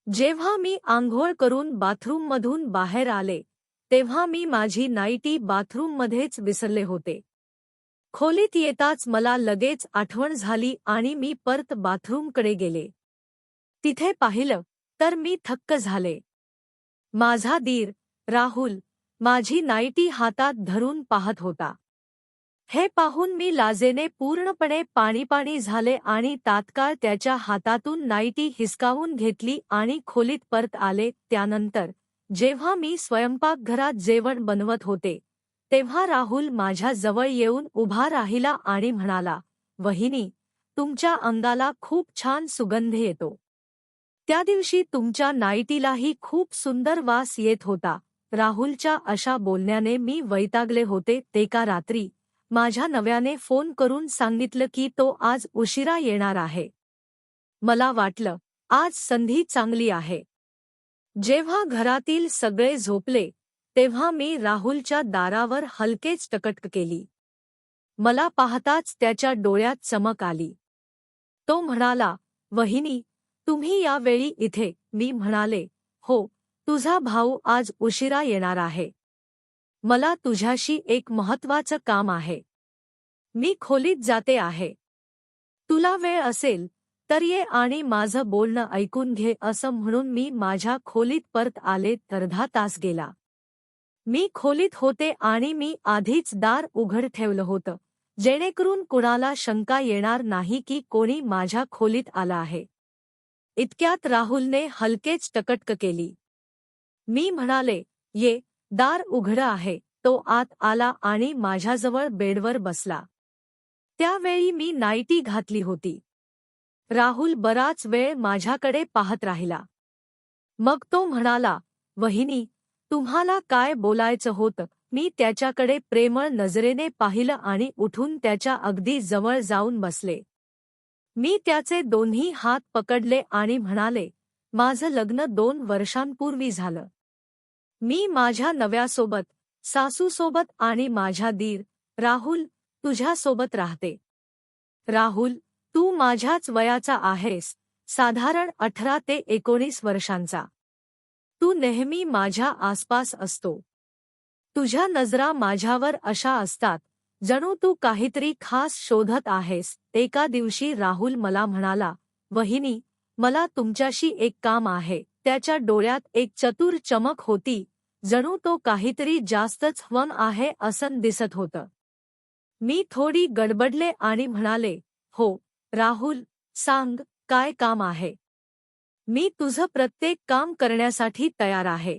जेव्हा मी आंघोळ करून बाथरूममधून बाहेर आले तेव्हा मी माझी नाईटी बाथरूममध्येच विसरले होते. खोलीत येताच मला लगेच आठवण झाली आणि मी परत बाथरूमकडे गेले. तिथे पाहिलं तर मी थक्क झाले. माझा दीर राहुल माझी नाईटी हातात धरून पाहत होता. हे पाहून मी लाजेने पूर्णपणे पाणी झाले आणि तात्काळ त्याच्या हातातून नाईटी हिसकावून घेतली आणि खोलीत परत आले. त्यानंतर जेव्हा मी स्वयंपाकघरात जेवण बनवत होते तेव्हा राहुल माझ्या जवळ येऊन उभा राहिला आणि म्हणाला, "वहिनी, तुमच्या अंगाला खूप छान सुगंध येतो. त्या दिवशी तुमच्या नाईटीलाही खूप सुंदर वास येत होता." राहुलच्या अशा बोलण्याने मी वैतागले होते. एका रात्री माझ्या नव्याने फोन करून सांगितलं की तो आज उशिरा येणार आहे. मला वाटलं, आज संधी चांगली आहे. जेव्हा घरातील सगळे झोपले तेव्हा मी राहुलच्या दारावर हलकेच टकटक केली. मला पाहताच त्याच्या डोळ्यात चमक आली. तो म्हणाला, "वहिनी, तुम्ही या वेळी इथे?" मी म्हणाले, "हो, तुझा भाऊ आज उशिरा येणार आहे. मला तुझ्याशी एक महत्त्वाचं काम आहे. मी खोलीत जाते आहे. तुला वेळ असेल तर ये आणि माझं बोलणं ऐकून घे." असं म्हणून मी माझ्या खोलीत परत आले. अर्धा तास गेला. मी खोलीत होते आणि मी आधीच दार उघड ठेवलं होतं, जेणेकरून कुणाला शंका येणार नाही की कोणी माझ्या खोलीत आला आहे. इतक्यात राहुलने हलकेच टकटक केली. मी म्हणाले, "ये, दार उघडं आहे." तो आत आला आणि माझ्याजवळ बेडवर बसला. त्यावेळी मी नाईटी घातली होती. राहुल बराच वेळ माझ्याकडे पाहत राहिला. मग तो म्हणाला, "वहिनी, तुम्हाला काय बोलायचं होतं?" मी त्याच्याकडे प्रेमळ नजरेने पाहिलं आणि उठून त्याच्या अगदी जवळ जाऊन बसले. मी त्याचे दोन्ही हात पकडले आणि म्हणाले, "माझं लग्न 2 वर्षांपूर्वी झालं. मी माझ्या नव्यासोबत, सासूसोबत आणि माझ्या दीर राहुल तुझ्यासोबत राहते. राहुल, तू माझ्याच वयाचा आहेस, साधारण 18 ते 19 वर्षांचा. तू नेहमी माझ्या आसपास असतो. तुझ्या नजरा माझ्यावर अशा असतात जणू तू काहीतरी खास शोधत आहेस." एका दिवशी राहुल मला म्हणाला, "वहिनी, मला तुमच्याशी एक काम आहे." त्याच्या डोळ्यात एक चतुर चमक होती, जणू तो काहीतरी जास्तच हवं आहे असं दिसत होतं. मी थोडी गडबडले आणि म्हणाले, "हो, राहुल, सांग, काय काम आहे? मी तुझं प्रत्येक काम करण्यासाठी तयार आहे.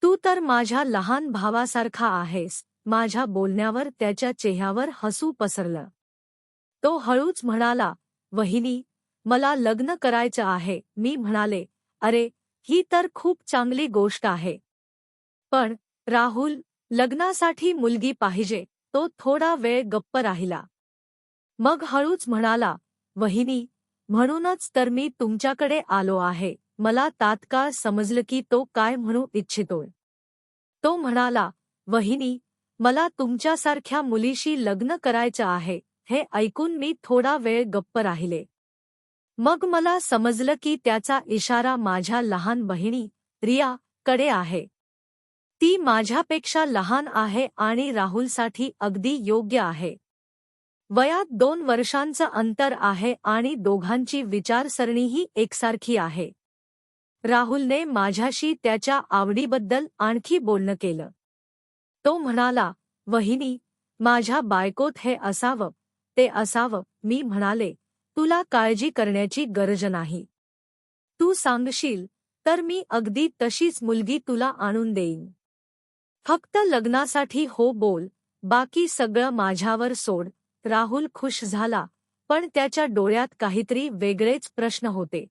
तू तर माझ्या लहान भावासारखा आहेस." माझ्या बोलण्यावर त्याच्या चेहऱ्यावर हसू पसरलं. तो हळूच म्हणाला, "वहिनी, मला लग्न करायचं आहे." मी म्हणाले, "अरे, ही तर खूप चांगली गोष्ट आहे. पण राहुल, लग्नासाठी मुलगी पाहिजे." तो थोडा वेळ गप्प राहिला. मग हळूच म्हणाला, "वहिनी, म्हणूनच तर मी तुमच्याकडे आलो आहे." मला तात्काळ समजलं की तो काय म्हणू इच्छितोय. तो म्हणाला, "वहिनी, मला तुमच्यासारख्या मुलीशी लग्न करायचं आहे." हे ऐकून मी थोडा वेळ गप्प राहिले. मग मला समजलं की त्याचा इशारा माझ्या लहान बहिणी रिया कडे आहे. ती माझ्यापेक्षा लहान आहे आणि राहुलसाठी अगदी योग्य आहे. वयात 2 वर्षांचं अंतर आहे आणि दोघांची विचारसरणीही एकसारखी आहे. राहुलने माझ्याशी त्याच्या आवडीबद्दल आणखी बोलणं केलं. तो म्हणाला, "वहिनी, माझ्या बायकोत हे असावं, ते असावं." मी म्हणाले, "तुला काळजी करण्याची गरज नाही. तू सांगशील तर मी अगदी तशीच मुलगी तुला आणून देईन. फक्त लग्नासाठी हो बोल, बाकी सगळं माझ्यावर सोड." राहुल खुश झाला, पण त्याच्या डोळ्यात काहीतरी वेगळेच प्रश्न होते.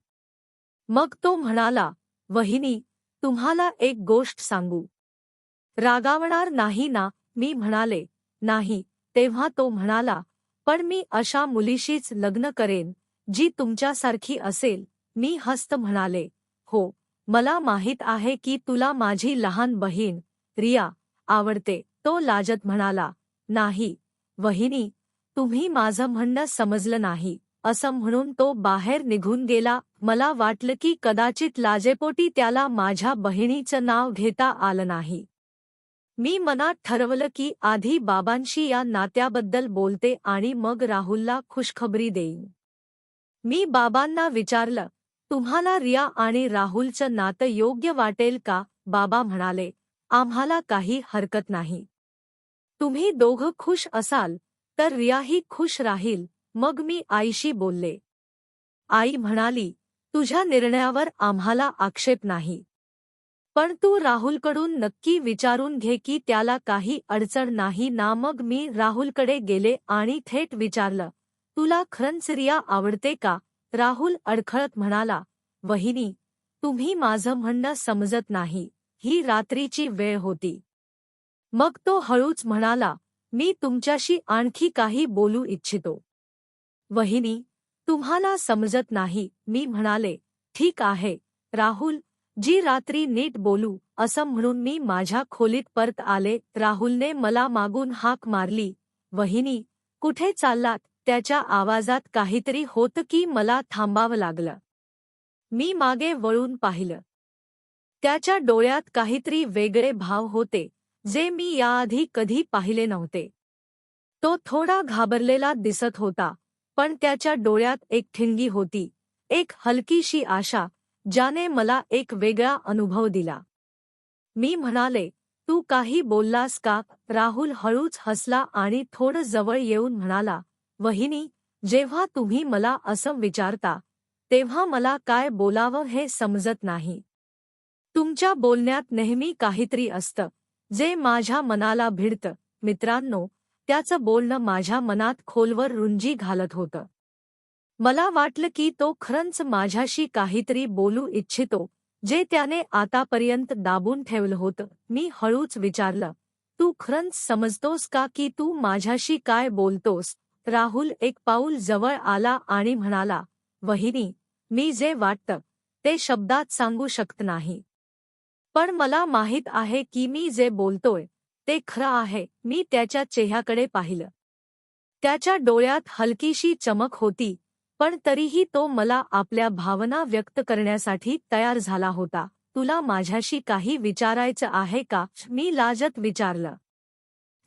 मग तो म्हणाला, "वहिनी, तुम्हाला एक गोष्ट सांगू. रागावणार नाही ना?" मी म्हणाले, "नाही." तेव्हा तो म्हणाला, "पण मी अशा मुलीशीच लग्न करेन, जी तुमच्यासारखी असेल." मी हसत म्हणाले, "हो, मला माहीत आहे की तुला माझी लहान बहीण रिया आवडते." तो लाजत म्हणाला, "नाही, वहिनी, तुम्ही माझं म्हणणं समजलं नाही." असं म्हणून तो बाहेर निघून गेला. मला वाटलं की कदाचित लाजेपोटी त्याला माझ्या बहिणीचं नाव घेता आलं नाही. मी मनात ठरवलं की आधी बाबांशी या नात्याबद्दल बोलते आणि मग राहुलला खुशखबरी देईन. मी बाबांना विचारलं, तुम्हाला रिया आणि राहुलचं नातं योग्य वाटेल का? बाबा म्हणाले, आम्हाला काही हरकत नाही. तुम्ही दोघं खुश असाल तर रियाही खुश राहील. मग मी आईशी बोलले. आई म्हणाली, तुझ्या निर्णयावर आम्हाला आक्षेप नाही. पण तू राहुलकडून नक्की विचारून घे की त्याला काही अडचण नाही ना. मग मी राहुलकडे गेले आणि थेट विचारलं, तुला खरंच रिया आवडते का? राहुल अडखळत म्हणाला, वहिनी, तुम्ही माझं म्हणणं समजत नाही. ही रात्रीची वेळ होती. मग तो हळूच म्हणाला, मी तुमच्याशी आणखी काही बोलू इच्छितो. वहिनी, तुम्हाला समजत नाही. मी म्हणाले, ठीक आहे राहुल, जी रात्री नीट बोलू. असं म्हणून मी माझ्या खोलीत परत आले. राहुलने मला मागून हाक मारली, वहिनी, कुठे चाललात? त्याच्या आवाजात काहीतरी होतं की मला थांबावं लागलं. मी मागे वळून पाहिलं. त्याच्या डोळ्यात काहीतरी वेगळे भाव होते, जे मी याआधी कधी पाहिले नव्हते. तो थोडा घाबरलेला दिसत होता, पण त्याच्या डोळ्यात एक ठिणगी होती, एक हलकीशी आशा, ज्याने मला एक वेगळा अनुभव दिला. मी म्हणाले, तू काही बोललास का? राहुल हळूच हसला आणि थोडं जवळ येऊन म्हणाला, वहिनी, जेव्हा तुम्ही मला असं विचारता, तेव्हा मला काय बोलावं हे समजत नाही. तुमच्या बोलण्यात नेहमी काहीतरी असतं, जे माझ्या मनाला भिडतं. मित्रांनो, त्याचं बोलणं माझ्या मनात खोलवर रुंजी घालत होतं. मला वाटलं की तो खरंच माझ्याशी काहीतरी बोलू इच्छितो, जे त्याने आतापर्यंत दाबून ठेवलं होतं. मी हळूच विचारलं, तू खरंच समजतोस का की तू माझ्याशी काय बोलतोस? राहुल एक पाऊल जवळ आला आणि म्हणाला, वहिनी, मी जे वाटतं ते शब्दात सांगू शकत नाही. पण मला माहीत आहे की मी जे बोलतोय ते खरं आहे. मी त्याच्या चेहऱ्याकडे पाहिलं. त्याच्या डोळ्यात हलकीशी चमक होती, पण तरीही तो मला आपल्या भावना व्यक्त करण्यासाठी तयार झाला होता. तुला माझ्याशी काही विचारायचं आहे का? मी लाजत विचारलं.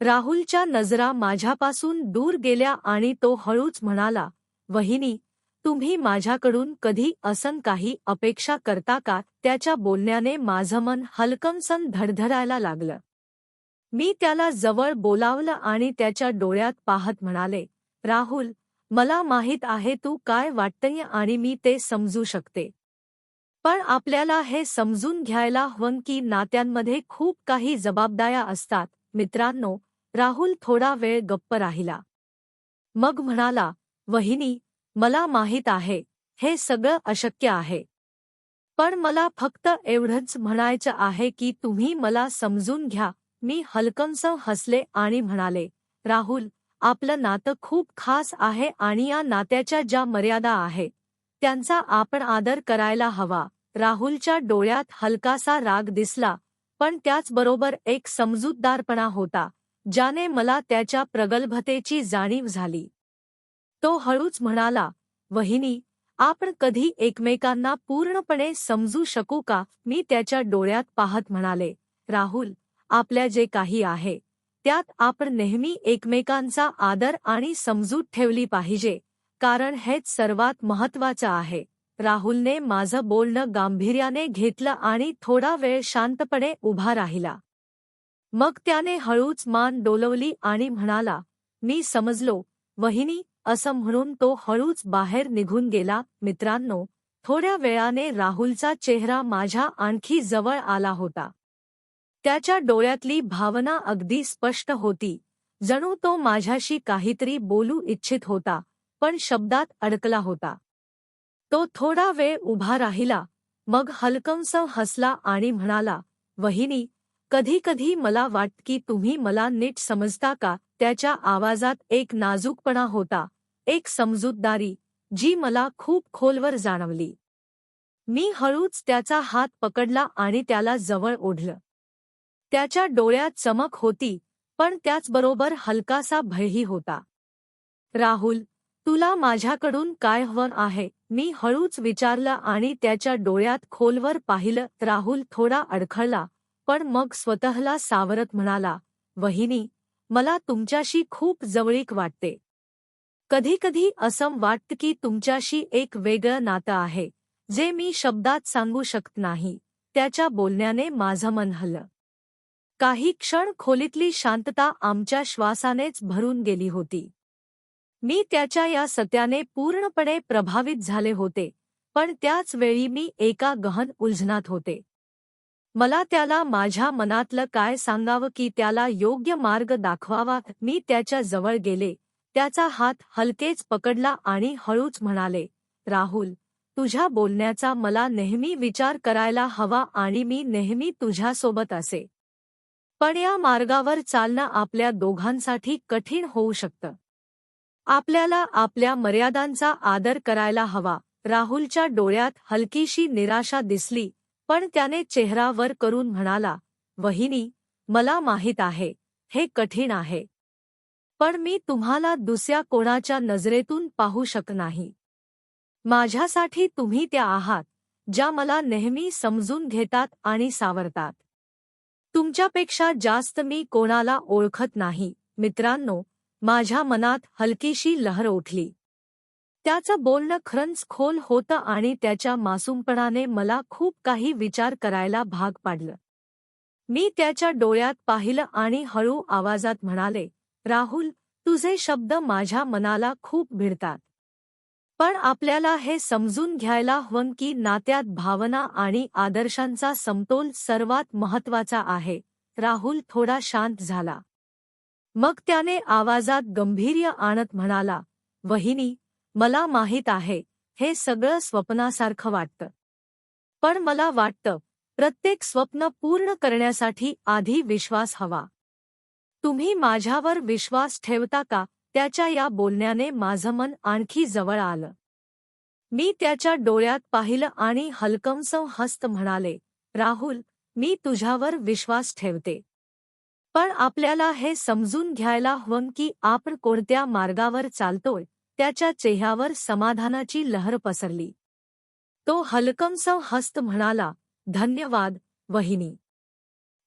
राहुलच्या नजरा माझ्यापासून दूर गेल्या आणि तो हळूच म्हणाला, वहिनी, तुम्ही माझ्याकडून कधी असं काही अपेक्षा करता का? त्याच्या बोलण्याने माझं मन हलकंसं धडधडायला लागलं. मी त्याला जवळ बोलावलं आणि त्याच्या डोळ्यात पाहत म्हणाले, राहुल, मला माहीत आहे तू काय वाटतंय आणि मी ते समजू शकते. पण आपल्याला हे समजून घ्यायला हवं की नात्यांमध्ये खूप काही जबाबदाऱ्या असतात. मित्रांनो, राहुल थोडा वेळ गप्प राहिला. मग म्हणाला, वहिनी, मला माहीत आहे, हे सगळं अशक्य आहे. पण मला फक्त एवढंच म्हणायचं आहे की तुम्ही मला समजून घ्या. मी हलकंसं हसले आणि म्हणाले, राहुल, आपलं नातं खूप खास आहे आणि या नात्याच्या ज्या मर्यादा आहेत, त्यांचा आपण आदर करायला हवा. राहुलच्या डोळ्यात हलकासा राग दिसला, पण त्याचबरोबर एक समजूतदारपणा होता, ज्याने मला त्याच्या प्रगल्भतेची जाणीव झाली. तो हळूच म्हणाला, वहिनी, आपण कधी एकमेकांना पूर्णपणे समजू शकू का? मी त्याच्या डोळ्यात पाहत म्हणाले, राहुल, आपल्या जे काही आहे त्यात आपण नेहमी एकमेकांचा आदर आणि समजूत ठेवली पाहिजे, कारण हेच सर्वात महत्त्वाचं आहे. राहुलने माझं बोलणं गांभीर्याने घेतलं आणि थोडा वेळ शांतपणे उभा राहिला. मग त्याने हळूच मान डोलवली आणि म्हणाला, मी समजलो, वहिनी. असं म्हणून तो हळूच बाहेर निघून गेला. मित्रांनो, थोड्या वेळाने राहुलचा चेहरा माझ्या आणखी जवळ आला होता. त्याच्या डोळ्यातली भावना अगदी स्पष्ट होती, जणू तो माझ्याशी काहीतरी बोलू इच्छित होता, पण शब्दात अडकला होता. तो थोडा वेळ उभा राहिला, मग हलकंसं हसला आणि म्हणाला, वहिनी, कधी-कधी मला वाटतं की तुम्ही मला नीट समजता का? त्याच्या आवाजात एक नाजूकपणा होता, एक समजूतदारी, जी मला खूप खोलवर जाणवली. मी हळूच त्याचा हात पकडला आणि त्याला जवळ ओढलं. त्याच्या डोळ्यात चमक होती, पण त्याचबरोबर हलकासा भयही होता. राहुल, तुला माझ्याकडून काय हवं आहे? मी हळूच विचारलं आणि त्याच्या डोळ्यात खोलवर पाहिलं. राहुल थोडा अडखळला, पण मग स्वतःला सावरत म्हणाला, वहिनी, मला तुमच्याशी खूप जवळीक वाटते. कधी-कधी असं वाटतं की तुमच्याशी एक वेगळं नातं आहे, जे मी शब्दात सांगू शकत नाही. त्याच्या बोलण्याने माझं मन हललं. काही क्षण खोलीतली शांतता आमच्या श्वासानेच भरून गेली होती. मी त्याच्या या सत्याने पूर्णपणे प्रभावित झाले होते, पण त्याच वेळी मी एका गहन उलझनात होते. मला त्याला माझ्या मनातलं काय सांगावं की त्याला योग्य मार्ग दाखवावा. मी त्याच्या जवळ गेले, त्याचा हात हलकेच पकडला आणि हळूच म्हणाले, राहुल, तुझ्या बोलण्याचा मला नेहमी विचार करायला हवा आणि मी नेहमी तुझ्यासोबत असे. पण या मार्गावर चालणं आपल्या दोघांसाठी कठीण होऊ शकतं. आपल्याला आपल्या मर्यादांचा आदर करायला हवा. राहुलच्या डोळ्यात हलकीशी निराशा दिसली, पण त्याने चेहरा वर करून म्हणाला, वहिनी, मला माहीत आहे, हे कठीण आहे. पण मी तुम्हाला दुसऱ्या कोणाच्या नजरेतून पाहू शकत नाही. माझ्यासाठी तुम्ही त्या आहात, ज्या मला नेहमी समजून घेतात आणि सावरतात. तुमच्यापेक्षा जास्त मी कोणाला ओळखत नाही. मित्रांनो, माझ्या मनात हलकीशी लहर उठली. त्याचं बोलणं खरंच खोल होतं आणि त्याच्या मासूमपणाने मला खूप काही विचार करायला भाग पाडलं. मी त्याच्या डोळ्यात पाहिलं आणि हळू आवाजात म्हणाले, राहुल, तुझे शब्द माझ्या मनाला खूप भिडतात. पण आपल्याला हे समजून घ्यायला हवं की नात्यात भावना आणि आदर्शांचा समतोल सर्वात महत्त्वाचा आहे. राहुल थोडा शांत झाला. मग त्याने आवाजात गांभीर्य आणत म्हणाला, वहिनी, मला माहीत आहे, हे सगळं स्वप्नासारखं वाटतं. पण मला वाटतं, प्रत्येक स्वप्न पूर्ण करण्यासाठी आधी विश्वास हवा. तुम्ही माझ्यावर विश्वास ठेवता का? त्याच्या या बोलण्याने माझं मन आणखी जवळ आलं. मी त्याच्या डोळ्यात पाहिलं आणि हलकंसं हसत म्हणाले, राहुल, मी तुझ्यावर विश्वास ठेवते. पण आपल्याला हे समजून घ्यायला हवं की आपण कोणत्या मार्गावर चालतोय. त्याच्या चेहऱ्यावर समाधानाची लहर पसरली. तो हलकंसं हसत म्हणाला, धन्यवाद, वहिनी.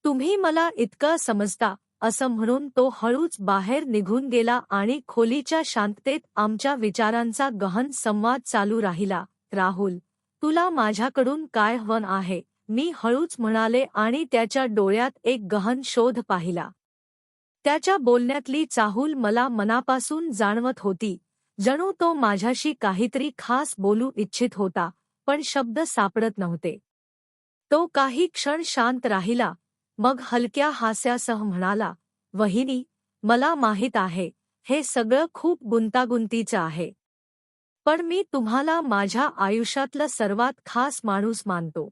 तुम्ही मला इतकं समजता. असं म्हणून तो हळूच बाहेर निघून गेला आणि खोलीच्या शांततेत आमच्या विचारांचा गहन संवाद चालू राहिला. राहुल, तुला माझ्याकडून काय हवं आहे? मी हळूच म्हणाले आणि त्याच्या डोळ्यात एक गहन शोध पाहिला. त्याच्या बोलण्यातली चाहूल मला मनापासून जाणवत होती, जणू तो माझ्याशी काहीतरी खास बोलू इच्छित होता, पण शब्द सापडत नव्हते. तो काही क्षण शांत राहिला, मग हलक्या हास्यासह म्हणाला, वहिनी, मला माहीत आहे, हे सगळं खूप गुंतागुंतीचं आहे. पण मी तुम्हाला माझ्या आयुष्यातलं सर्वात खास माणूस मानतो.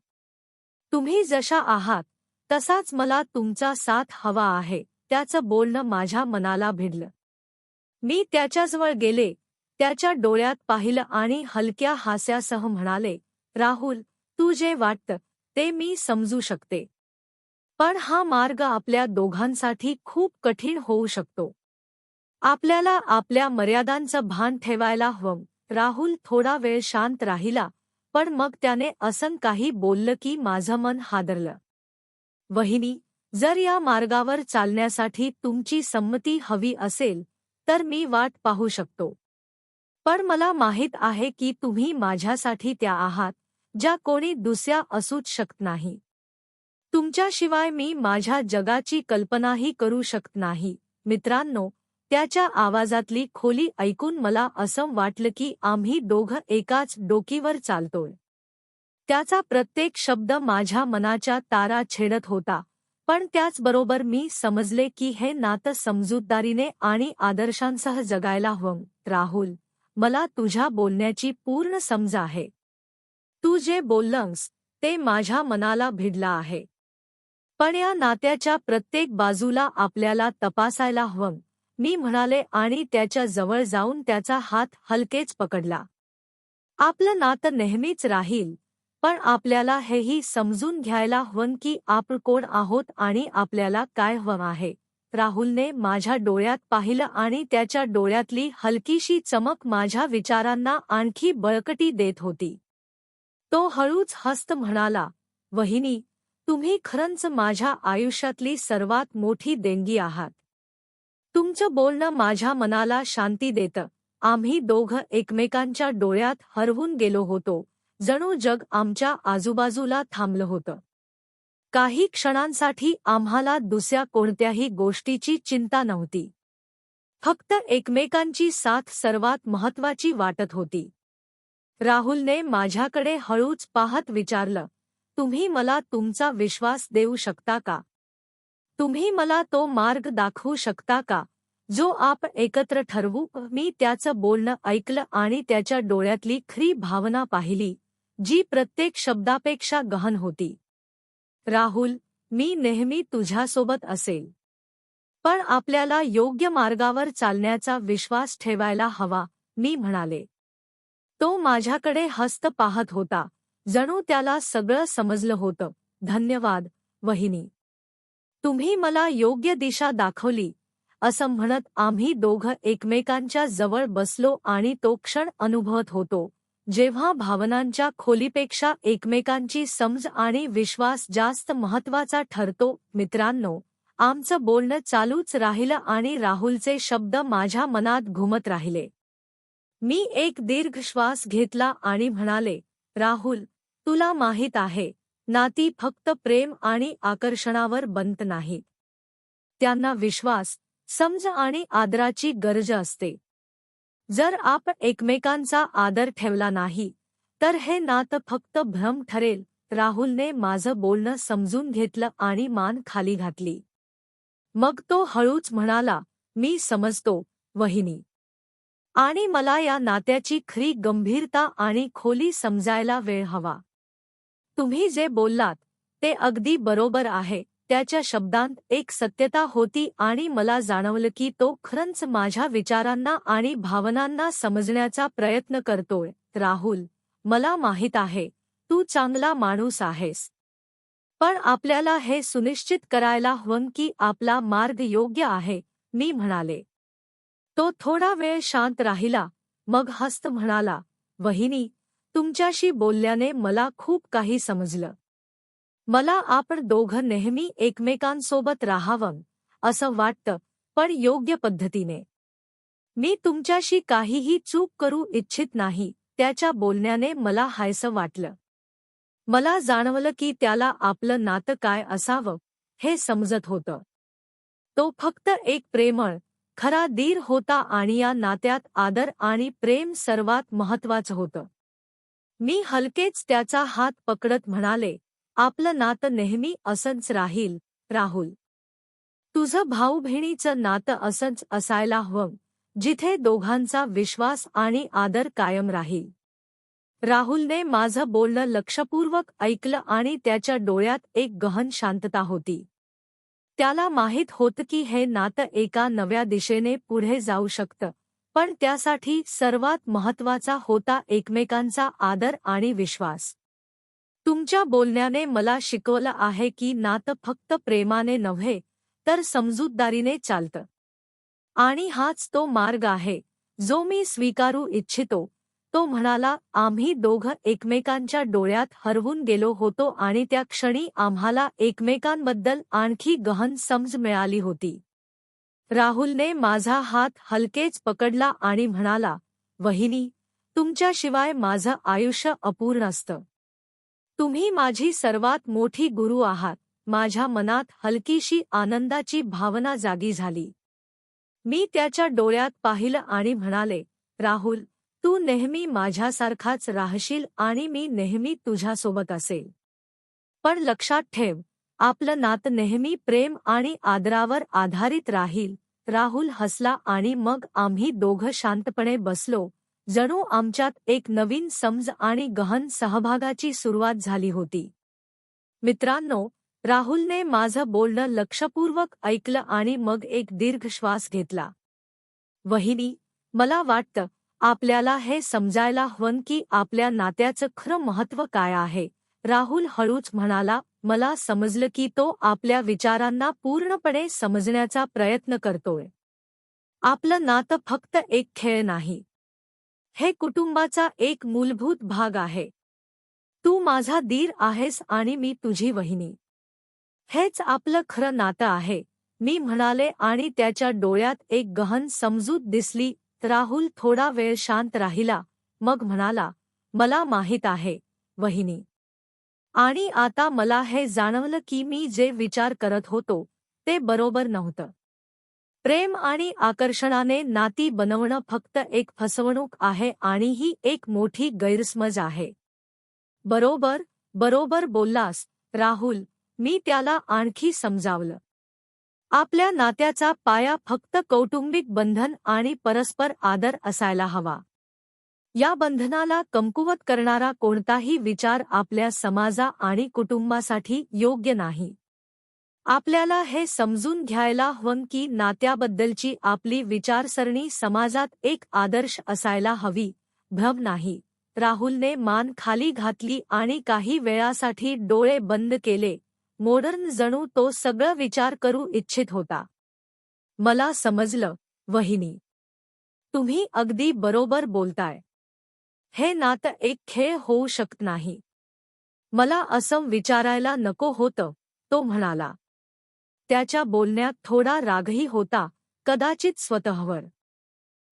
तुम्ही जशा आहात, तसाच मला तुमचा साथ हवा आहे. त्याचं बोलणं माझ्या मनाला भिडलं. मी त्याच्याजवळ गेले, त्याच्या डोळ्यात पाहिलं आणि हलक्या हास्यासह म्हणाले, राहुल, तू जे वाटतं, ते मी समजू शकते. पण हा मार्ग आपल्या दोघांसाठी खूप कठीण होऊ शकतो. आपल्याला आपल्या मर्यादांचं भान ठेवायला हवं. राहुल थोडा वेळ शांत राहिला, पण मग त्याने असं काही बोललं की माझं मन हादरलं. वहिनी, जर या मार्गावर चालण्यासाठी तुमची संमती हवी असेल, तर मी वाट पाहू शकतो. पण मला माहीत आहे की तुम्ही माझ्यासाठी त्या आहात, ज्या कोणी दुसऱ्या असूच शकत नाही. तुमच्याशिवाय मी माझ्या जगाची कल्पनाही करू शकत नाही. मित्रांनो, त्याच्या आवाजातली खोली ऐकून मला असं वाटलं की आम्ही दोघं एकाच डोकीवर चालतोय. त्याचा प्रत्येक शब्द माझ्या मनाच्या तारा छेडत होता, पण त्याचबरोबर मी समजले की हे नातं समजूतदारीने आणि आदर्शांसह जगायला हवं. राहुल, मला तुझ्या बोलण्याची पूर्ण समज आहे. तू जे बोललास, ते माझ्या मनाला भिडलं आहे. पण या नात्याच्या प्रत्येक बाजूला आपल्याला तपासायला हवं, मी म्हणाले आणि त्याच्या जवळ जाऊन त्याचा हात हलकेच पकडला. आपलं नातं नेहमीच राहील, पण आपल्याला हेही समजून घ्यायला हवं की आपण कोण आहोत आणि आपल्याला काय हवं आहे. राहुलने माझ्या डोळ्यात पाहिलं आणि त्याच्या डोळ्यातली हलकीशी चमक माझ्या विचारांना आणखी बळकटी देत होती. तो हळूच हसत म्हणाला, "वहिनी, तुम्ही खरंच माझ्या आयुष्यातली सर्वात मोठी देणगी आहात. तुमचं बोलणं माझ्या मनाला शांती देतं." आम्ही दोघं एकमेकांच्या डोळ्यात हरवून गेलो होतो, जणू जग आमच्या आजूबाजूला थांबलं होतं. काही क्षणांसाठी आम्हाला दुसऱ्या कोणत्याही गोष्टीची चिंता नव्हती. फक्त एकमेकांची साथ सर्वात महत्त्वाची वाटत होती. राहुलने माझ्याकडे हळूच पाहत विचारलं, "तुम्ही मला तुमचा विश्वास देऊ शकता का? तुम्ही मला तो मार्ग दाखवू शकता का, जो आपण एकत्र ठरवू?" मी त्याचं बोलणं ऐकलं आणि त्याच्या डोळ्यातली खरी भावना पाहिली, जी प्रत्येक शब्दापेक्षा गहन होती. "राहुल, मी नेहमी तुझ्यासोबत असेल. पण आपल्याला योग्य मार्गावर चालण्याचा विश्वास ठेवायला हवा," मी म्हणाले. तो माझ्याकडे हसत पाहत होता, जणू त्याला सगळं समजलं होतं. "धन्यवाद, वहिनी. तुम्ही मला योग्य दिशा दाखवली." असं म्हणत आम्ही दोघं एकमेकांच्या जवळ बसलो आणि तो क्षण अनुभवत होतो, जेव्हा भावनांच्या खोलीपेक्षा एकमेकांची समज आणि विश्वास जास्त महत्त्वाचा ठरतो. मित्रांनो, आमचं बोलणं चालूच राहिलं आणि राहुलचे शब्द माझ्या मनात घुमत राहिले. मी एक दीर्घ श्वास घेतला आणि म्हणाले, "राहुल, तुला माहीत आहे, नाती फक्त प्रेम आणि आकर्षणावर बनत नाहीत. त्यांना विश्वास, समज आणि आदराची गरज असते. जर आपण एकमेकांचा आदर ठेवला नाही, तर हे नातं फक्त भ्रम ठरेल." राहुलने माझं बोलणं समजून घेतलं आणि मान खाली घातली. मग तो हळूच म्हणाला, "मी समजतो, वहिनी. आणि मला या नात्याची खरी गंभीरता आणि खोली समजायला वेळ हवा. तुम्ही जे बोललात, ते अगदी बरोबर आहे." त्याच्या शब्दांत एक सत्यता होती आणि मला जाणवलं की तो खरंच माझ्या विचारांना आणि भावनांना समजण्याचा प्रयत्न करतोय. "राहुल, मला माहीत आहे, तू चांगला माणूस आहेस. पण आपल्याला हे सुनिश्चित करायला हवं की आपला मार्ग योग्य आहे," मी म्हणाले. तो थोडा वेळ शांत राहिला, मग हसत म्हणाला, "वहिनी, तुमच्याशी बोलल्याने मला खूप काही समजलं. मला आपण दोघं नेहमी एकमेकांसोबत राहावं असं वाटतं, पण योग्य पद्धतीने. मी तुमच्याशी काहीही चूक करू इच्छित नाही." त्याच्या बोलण्याने मला हायसं वाटलं. मला जाणवलं की त्याला आपलं नातं काय असावं, हे समजत होतं. तो फक्त एक प्रेमळ, खरा धीर होता आणि या नात्यात आदर आणि प्रेम सर्वात महत्त्वाचं होतं. मी हलकेच त्याचा हात पकडत म्हणाले, "आपलं नातं नेहमी असंच राहील, राहुल. तुझं भाऊ-बहिणीचं नातं असंच असायला हवं, जिथे दोघांचा विश्वास आणि आदर कायम राहील." राहुलने माझं बोलणं लक्षपूर्वक ऐकलं आणि त्याच्या डोळ्यात एक गहन शांतता होती. त्याला माहीत होतं की हे नातं एका नव्या दिशेने पुढे जाऊ शकतं, पण त्यासाठी सर्वात महत्त्वाचा होता एकमेकांचा आदर आणि विश्वास. "तुमच्या बोलण्याने मला शिकवलं आहे की नातं फक्त प्रेमाने नव्हे, तर समजूतदारीने चालतं. आणि हाच तो मार्ग आहे, जो मी स्वीकारू इच्छितो." तो म्हणाला. आम्ही दोघं एकमेकांच्या डोळ्यात हरवून गेलो होतो आणि त्या क्षणी आम्हाला एकमेकांबद्दल आणखी गहन समज मिळाली होती. राहुलने माझा हात हलकेच पकडला आणि म्हणाला, "वहिनी, तुमच्याशिवाय माझं आयुष्य अपूर्ण असतं. तुम्ही माझी सर्वात मोठी गुरु आहात." माझ्या मनात हलकीशी आनंदाची भावना जागी झाली. मी त्याच्या डोळ्यात पाहिलं आणि म्हणाले, "राहुल, तू नेहमी माझ्यासारखाच राहशील आणि मी नेहमी तुझ्यासोबत असेल. पण लक्षात ठेव, आपलं नातं नेहमी प्रेम आणि आदरावर आधारित राहील." राहुल हसला आणि मग आम्ही दोघं शांतपणे बसलो, जणू आमच्यात एक नवीन समज आणि गहन सहभागाची सुरुवात झाली होती. मित्रांनो, राहुलने माझं बोलणं लक्षपूर्वक ऐकलं आणि मग एक दीर्घ श्वास घेतला. "वहिनी, मला वाटतं, आपल्याला हे समजायला हवं की आपल्या नात्याचं खरं महत्त्व काय आहे." राहुल हळूच म्हणाला, मला समजलं की तो आपल्या विचारांना पूर्णपणे समजण्याचा प्रयत्न करतोय. आपलं नातं फक्त एक खेळ नाही. हे कुटुंबाचा एक मूलभूत भाग आहे. तू माझा दीर आहेस आणि मी तुझी वहिनी. हेच आपलं खरं नातं आहे, मी म्हणाले आणि त्याच्या डोळ्यात एक गहन समजूत दिसली. राहुल थोडा वेळ शांत राहिला, मग म्हणाला, मला माहीत आहे, वहिनी. आणि आता मला हे जाणवलं की मी जे विचार करत होतो, ते बरोबर नव्हतं. प्रेम आणि आकर्षणाने नाती बनवणं फक्त एक फसवणूक आहे आणि ही एक मोठी गैरसमज आहे. बरोबर, बरोबर बोललास, राहुल, मी त्याला आणखी समजावलं. आपल्या नात्याचा पाया फक्त कौटुंबिक बंधन आणि परस्पर आदर असायला हवा. या बंधनाला कमकुवत करणारा कोणताही विचार आपल्या समाजा आणि कुटुंबासाठी योग्य नाही. आपल्याला हे समजून घ्यायला हवं की नात्याबद्दलची आपली विचारसरणी समाजात एक आदर्श असायला हवी, भ्रम नाही. राहुलने मान खाली घातली आणि काही वेळासाठी डोळे बंद केले. मॉडर्न जणू तो सगळं विचार करू इच्छित होता. मला समजलं, वहिनी. तुम्ही अगदी बरोबर बोलताय. हे नातं एक खेळ होऊ शकत नाही. मला असं विचारायला नको होतं, तो म्हणाला. त्याच्या बोलण्यात थोडा रागही होता, कदाचित स्वतःवर.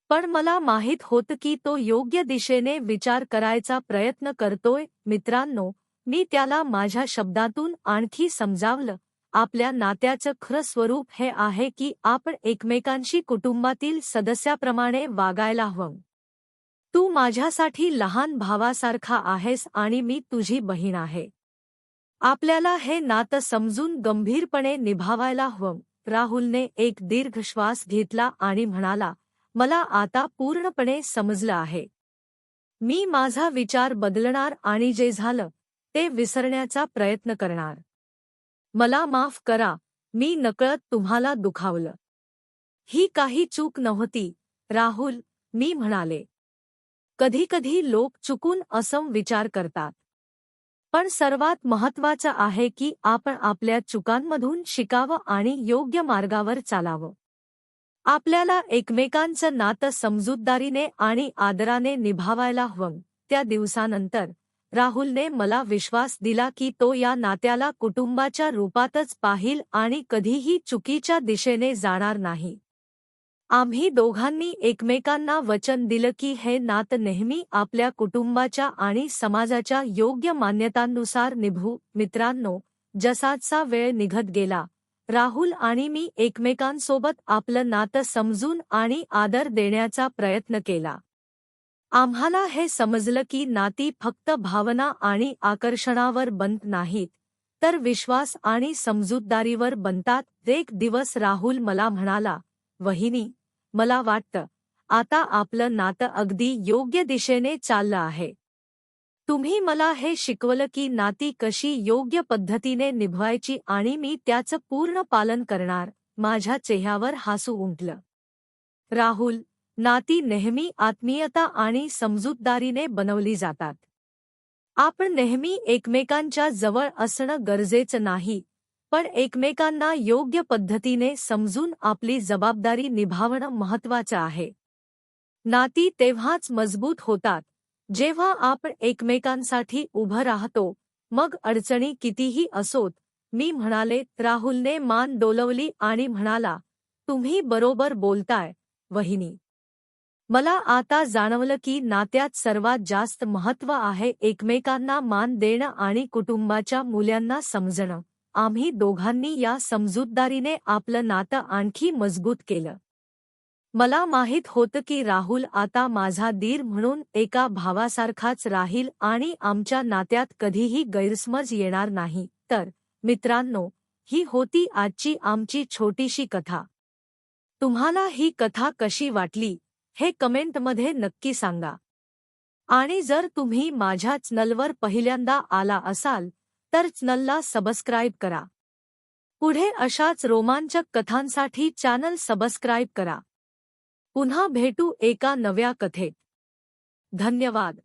पण मला माहीत होतं की तो योग्य दिशेने विचार करायचा प्रयत्न करतोय. मित्रांनो, मी त्याला माझ्या शब्दातून आणखी समजावलं. आपल्या नात्याचं खरं स्वरूप हे आहे की आपण एकमेकांशी कुटुंबातील सदस्याप्रमाणे वागायला हवं. तू माझ्यासाठी लहान भावासारखा आहेस आणि मी तुझी बहीण आहे. आपल्याला हे नातं समजून गंभीरपणे निभावायला हवं. राहुलने एक दीर्घ श्वास घेतला आणि म्हणाला, मला आता पूर्णपणे समजलं आहे. मी माझा विचार बदलणार आणि जे झालं, ते विसरण्याचा प्रयत्न करणार. मला माफ करा, मी नकळत तुम्हाला दुखावलं. ही काही चूक नव्हती, राहुल, मी म्हणाले. कधीकधी लोक चुकून असं विचार करतात. पण सर्वात महत्त्वाचं आहे की आपण आपल्या चुकांमधून शिकावं आणि योग्य मार्गावर चालावं. आपल्याला एकमेकांचं नातं समजूतदारीने आणि आदराने निभावायला हवं. त्या दिवसानंतर राहुलने मला विश्वास दिला की तो या नात्याला कुटुंबाच्या रूपातच पाहिल आणि कधीही चुकीच्या दिशेने जाणार नाही. आम्ही दोघांनी एकमेकांना वचन दिलं की हे नातं नेहमी आपल्या कुटुंबाच्या आणि समाजाच्या योग्य मान्यतांनुसार निभवू. मित्रांनो, जसाचा वेळ निघत गेला, राहुल आणि मी एकमेकांसोबत आपलं नातं समजून आणि आदर देण्याचा प्रयत्न केला. आम्हाला हे समजलं की नाती फक्त भावना आणि आकर्षणावर बनत नाहीत, तर विश्वास आणि समजूतदारीवर बनतात. एक दिवस राहुल मला म्हणाला, वहिनी, मला वाटतं, आता आपलं नातं अगदी योग्य दिशेने चाललं आहे. तुम्ही मला हे शिकवलं की नाती कशी योग्य पद्धतीने निभवायची आणि मी त्याचं पूर्ण पालन करणार. माझ्या चेहऱ्यावर हसू उमटलं. राहुल, नाती नेहमी आत्मीयता आणि समजूतदारीने बनवली जातात. आपण नेहमी एकमेकांच्या जवळ असणं गरजेचं नाही, पण एकमेकांना योग्य पद्धतीने समजून आपली जबाबदारी निभावणं महत्त्वाचं आहे. नाती तेव्हाच मजबूत होतात, जेव्हा आपण एकमेकांसाठी उभं राहतो, मग अडचणी कितीही असोत. मी म्हणाले. राहुलने मान डोलवली आणि म्हणाला, तुम्ही बरोबर बोलताय, वहिनी. मला आता जाणवलं की नात्यात सर्वात जास्त महत्त्व आहे एकमेकांना मान देणं आणि कुटुंबाच्या मूल्यांना समजणं. आम्ही दोघांनी या समजूतदारीने आपलं नातं आणखी मजबूत केलं. मला माहीत होतं की राहुल आता माझा दीर म्हणून एका भावासारखाच राहील आणि आमच्या नात्यात कधीही गैरसमज येणार नाही. तर मित्रांनो, ही होती आजची आमची छोटीशी कथा. तुम्हाला ही कथा कशी वाटली, हे कमेंटमध्ये नक्की सांगा. आणि जर तुम्ही माझ्या चॅनलवर पहिल्यांदा आला असाल, तर चॅनलला सबस्क्राईब करा. पुढे अशाच रोमांचक कथांसाठी चॅनल सबस्क्राईब करा. पुन्हा भेटू एका नव्या कथेत. धन्यवाद.